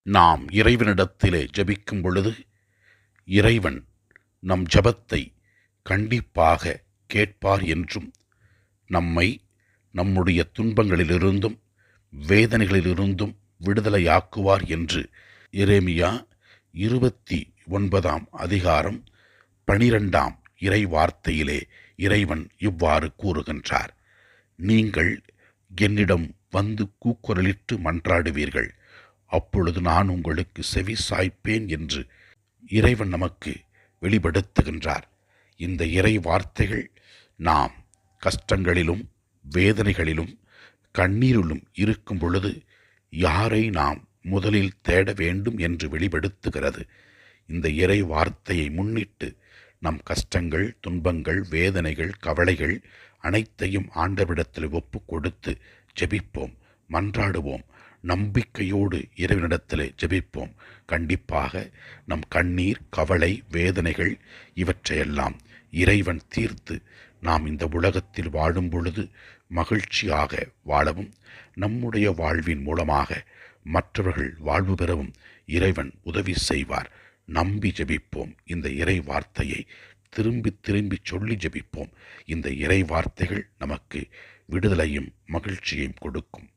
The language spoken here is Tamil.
நாம் இறைவனிடத்திலே ஜெபிக்கும் பொழுது இறைவன் நம் ஜெபத்தை கண்டிப்பாக கேட்பார் என்றும் நம்மை நம்முடைய துன்பங்களிலிருந்தும் வேதனைகளிலிருந்தும் விடுதலையாக்குவார் என்று எரேமியா 29 அதிகாரம் 12 இறை வார்த்தையிலே இறைவன் இவ்வாறு கூறுகின்றார். நீங்கள் என்னிடம் வந்து கூக்குரலிட்டு மன்றாடுவீர்கள், அப்பொழுது நான் உங்களுக்கு செவி சாய்ப்பேன் என்று இறைவன் நமக்கு வெளிப்படுத்துகின்றார். இந்த இறை வார்த்தைகள் நாம் கஷ்டங்களிலும் வேதனைகளிலும் கண்ணீரிலும் இருக்கும் பொழுது யாரை நாம் முதலில் தேட வேண்டும் என்று வெளிப்படுத்துகிறது. இந்த இறை வார்த்தையை முன்னிட்டு நம் கஷ்டங்கள், துன்பங்கள், வேதனைகள், கவலைகள் அனைத்தையும் ஆண்டவரிடத்தில் ஒப்பு கொடுத்து ஜெபிப்போம், மன்றாடுவோம். நம்பிக்கையோடு இறைவனிடத்தில் ஜெபிப்போம். கண்டிப்பாக நம் கண்ணீர், கவலை, வேதனைகள் இவற்றையெல்லாம் இறைவன் தீர்த்து நாம் இந்த உலகத்தில் வாழும் பொழுது மகிழ்ச்சியாக வாழவும், நம்முடைய வாழ்வின் மூலமாக மற்றவர்கள் வாழ்வு பெறவும் இறைவன் உதவி செய்வார். நம்பி ஜெபிப்போம். இந்த இறை வார்த்தையை திரும்பி திரும்பி சொல்லி ஜெபிப்போம். இந்த இறை வார்த்தைகள் நமக்கு விடுதலையும் மகிழ்ச்சியையும் கொடுக்கும்.